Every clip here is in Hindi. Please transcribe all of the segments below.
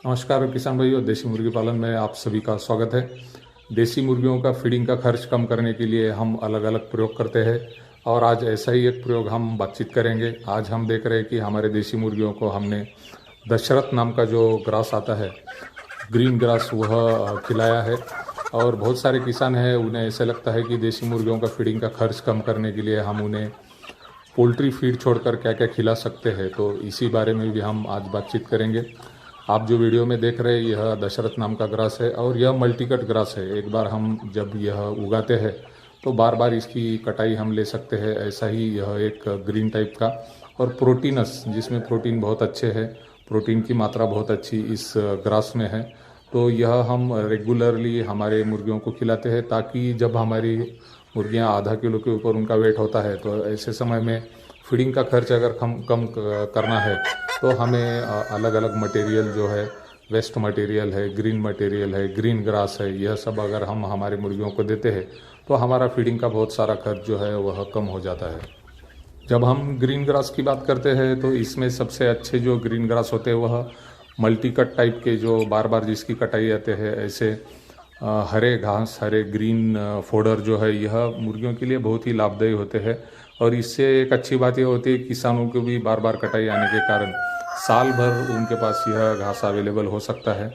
नमस्कार किसान भाइयों, देसी मुर्गी पालन में आप सभी का स्वागत है। देसी मुर्गियों का फीडिंग का खर्च कम करने के लिए हम अलग अलग प्रयोग करते हैं और आज ऐसा ही एक प्रयोग हम बातचीत करेंगे। आज हम देख रहे हैं कि हमारे देसी मुर्गियों को हमने दशरथ नाम का जो ग्रास आता है, ग्रीन ग्रास, वह खिलाया है। और बहुत सारे किसान हैं, उन्हें ऐसा लगता है कि देसी मुर्गियों का फीडिंग का खर्च कम करने के लिए हम उन्हें पोल्ट्री फीड छोड़कर क्या क्या खिला सकते हैं, तो इसी बारे में भी हम आज बातचीत करेंगे। आप जो वीडियो में देख रहे हैं यह दशरथ नाम का ग्रास है और यह मल्टीकट ग्रास है। एक बार हम जब यह उगाते हैं तो बार बार इसकी कटाई हम ले सकते हैं। ऐसा ही यह एक ग्रीन टाइप का और प्रोटीनस, जिसमें प्रोटीन बहुत अच्छे है, प्रोटीन की मात्रा बहुत अच्छी इस ग्रास में है। तो यह हम रेगुलरली हमारे मुर्गियों को खिलाते हैं ताकि जब हमारी मुर्गियां आधा किलो के ऊपर उनका वेट होता है तो ऐसे समय में फीडिंग का खर्च अगर कम करना है तो हमें अलग अलग मटेरियल जो है, वेस्ट मटेरियल है, ग्रीन मटेरियल है, ग्रीन ग्रास है, यह सब अगर हम हमारे मुर्गियों को देते हैं तो हमारा फीडिंग का बहुत सारा खर्च जो है वह कम हो जाता है। जब हम ग्रीन ग्रास की बात करते हैं तो इसमें सबसे अच्छे जो ग्रीन ग्रास होते हैं वह मल्टी कट टाइप के, जो बार बार जिसकी कटाई आते हैं, ऐसे हरे घास, हरे ग्रीन फोडर जो है, यह मुर्गियों के लिए बहुत ही लाभदायी होते हैं। और इससे एक अच्छी बात यह होती है किसानों को भी बार बार कटाई आने के कारण साल भर उनके पास यह घास अवेलेबल हो सकता है।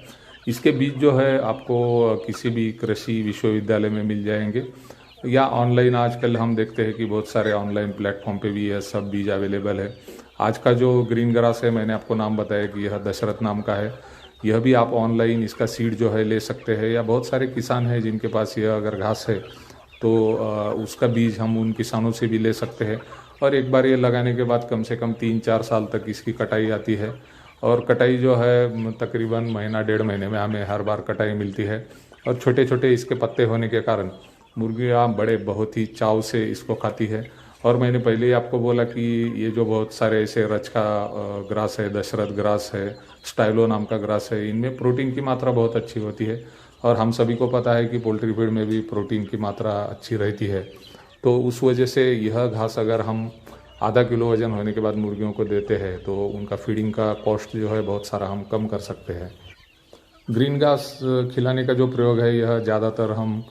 इसके बीज जो है आपको किसी भी कृषि विश्वविद्यालय में मिल जाएंगे या ऑनलाइन आजकल हम देखते हैं कि बहुत सारे ऑनलाइन प्लेटफॉर्म पे भी यह सब बीज अवेलेबल है। आज का जो ग्रीन ग्रास है, मैंने आपको नाम बताया कि यह दशरथ नाम का है, यह भी आप ऑनलाइन इसका सीड जो है ले सकते हैं। या बहुत सारे किसान हैं जिनके पास यह अगर घास है तो उसका बीज हम उन किसानों से भी ले सकते हैं। और एक बार ये लगाने के बाद कम से कम 3-4 साल तक इसकी कटाई आती है। और कटाई जो है तकरीबन महीना 1.5 महीने में हमें हर बार कटाई मिलती है। और छोटे छोटे इसके पत्ते होने के कारण मुर्गियाँ बड़े बहुत ही चाव से इसको खाती है। और मैंने पहले ही आपको बोला कि ये जो बहुत सारे ऐसे रच का ग्रास है, दशरथ ग्रास है, स्टाइलो नाम का ग्रास है, इनमें प्रोटीन की मात्रा बहुत अच्छी होती है। और हम सभी को पता है कि पोल्ट्री फीड में भी प्रोटीन की मात्रा अच्छी रहती है। तो उस वजह से यह घास अगर हम आधा किलो वजन होने के बाद मुर्गियों को देते हैं तो उनका फीडिंग का कॉस्ट जो है बहुत सारा हम कम कर सकते हैं। ग्रीन घास खिलाने का जो प्रयोग है यह ज़्यादातर हम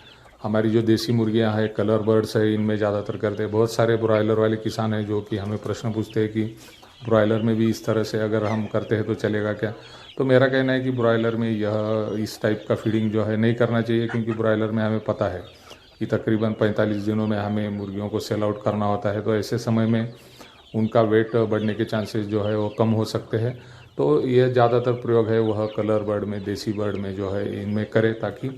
हमारी जो देसी मुर्गियां हैं, कलर बर्ड्स है, इनमें ज़्यादातर करते हैं। बहुत सारे ब्रॉयलर वाले किसान हैं जो कि हमें प्रश्न पूछते हैं कि ब्रॉयलर में भी इस तरह से अगर हम करते हैं तो चलेगा क्या। तो मेरा कहना है कि ब्रॉयलर में यह इस टाइप का फीडिंग जो है नहीं करना चाहिए, क्योंकि ब्रॉयलर में हमें पता है कि तकरीबन 45 दिनों में हमें मुर्गियों को सेल आउट करना होता है। तो ऐसे समय में उनका वेट बढ़ने के चांसेस जो है वो कम हो सकते हैं। तो यह ज़्यादातर प्रयोग है वह कलर बर्ड में, देसी बर्ड में जो है इनमें करें, ताकि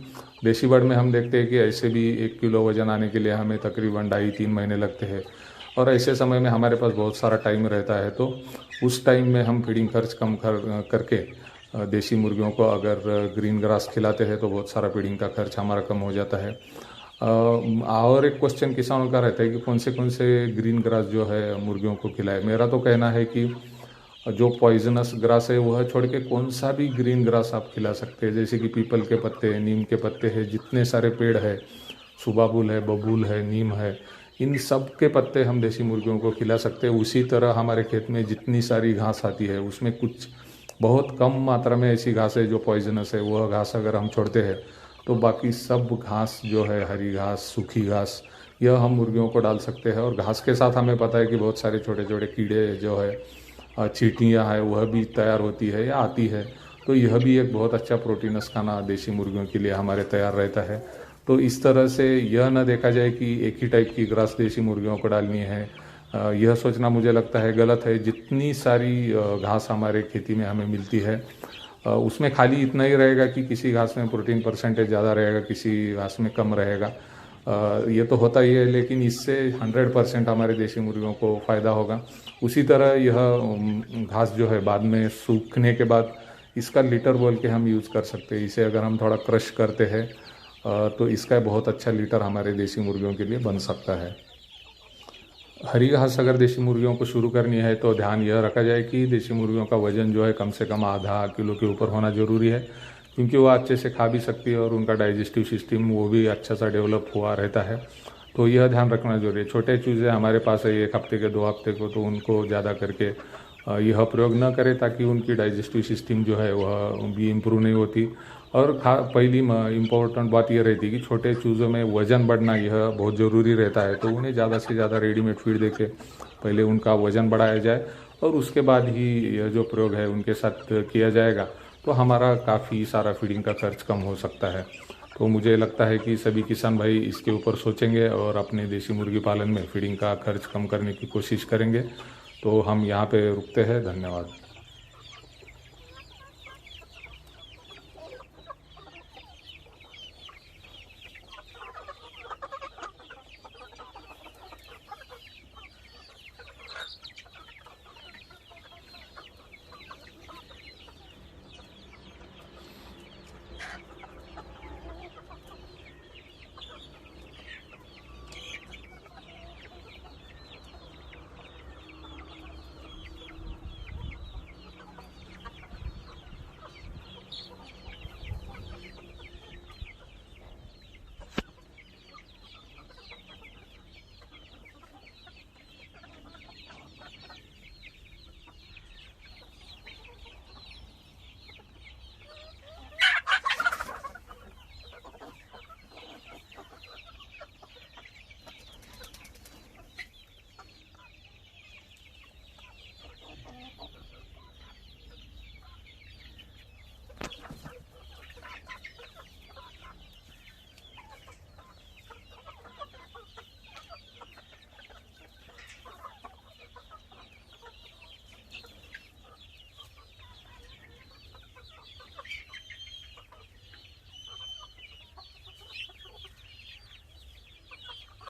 देसी बर्ड में हम देखते हैं कि ऐसे भी 1 किलो वजन आने के लिए हमें तकरीबन 2.5-3 महीने लगते हैं। और ऐसे समय में हमारे पास बहुत सारा टाइम रहता है, तो उस टाइम में हम फीडिंग खर्च कम करके देसी मुर्गियों को अगर ग्रीन ग्रास खिलाते हैं तो बहुत सारा फीडिंग का खर्च हमारा कम हो जाता है। और एक क्वेश्चन किसानों का रहता है कि कौन से ग्रीन ग्रास जो है मुर्गियों को खिलाए। मेरा तो कहना है कि जो पॉइजनस ग्रास है वह छोड़ के कौन सा भी ग्रीन ग्रास आप खिला सकते हैं, जैसे कि पीपल के पत्ते, नीम के पत्ते हैं, जितने सारे पेड़ है, सुबाबुल है, बबूल है, नीम है, इन सब के पत्ते हम देसी मुर्गियों को खिला सकते हैं। उसी तरह हमारे खेत में जितनी सारी घास आती है उसमें कुछ बहुत कम मात्रा में ऐसी घास है जो पॉइजनस है, वह घास अगर हम छोड़ते हैं तो बाकी सब घास जो है, हरी घास, सूखी घास, यह हम मुर्गियों को डाल सकते हैं। और घास के साथ हमें पता है कि बहुत सारे छोटे छोटे कीड़े जो है, चींटियाँ हैं, वह भी तैयार होती है या आती है। तो यह भी एक बहुत अच्छा प्रोटीनस खाना देसी मुर्गियों के लिए हमारे तैयार रहता है। तो इस तरह से यह न देखा जाए कि एक ही टाइप की ग्रास देसी मुर्गियों को डालनी है, यह सोचना मुझे लगता है गलत है। जितनी सारी घास हमारे खेती में हमें मिलती है उसमें खाली इतना ही रहेगा कि किसी घास में प्रोटीन परसेंटेज ज़्यादा रहेगा, किसी घास में कम रहेगा। ये तो होता ही है, लेकिन इससे 100% हमारे देसी मुर्गियों को फ़ायदा होगा। उसी तरह यह घास जो है बाद में सूखने के बाद इसका लीटर बोल के हम यूज़ कर सकते हैं। इसे अगर हम थोड़ा क्रश करते हैं तो इसका बहुत अच्छा लीटर हमारे देसी मुर्गियों के लिए बन सकता है। हरी घास अगर देसी मुर्गियों को शुरू करनी है तो ध्यान यह रखा जाए कि देसी मुर्गियों का वजन जो है कम से कम आधा किलो के ऊपर होना ज़रूरी है, क्योंकि वो अच्छे से खा भी सकती है और उनका डाइजेस्टिव सिस्टम वो भी अच्छा सा डेवलप हुआ रहता है। तो यह ध्यान रखना जरूरी है। छोटे चूज़े हमारे पास है 1 हफ्ते के, 2 हफ्ते को, तो उनको ज़्यादा करके यह प्रयोग न करें, ताकि उनकी डाइजेस्टिव सिस्टम जो है वह भी इम्प्रूव नहीं होती। और पहली इम्पोर्टेंट बात यह रहती है कि छोटे चूज़ों में वज़न बढ़ना यह बहुत ज़रूरी रहता है, तो उन्हें ज़्यादा से ज़्यादा रेडीमेड फीड देके पहले उनका वज़न बढ़ाया जाए और उसके बाद ही यह जो प्रयोग है उनके साथ किया जाएगा, तो हमारा काफ़ी सारा फीडिंग का खर्च कम हो सकता है। तो मुझे लगता है कि सभी किसान भाई इसके ऊपर सोचेंगे और अपने देसी मुर्गी पालन में फीडिंग का खर्च कम करने की कोशिश करेंगे। तो हम यहाँ पे रुकते हैं। धन्यवाद।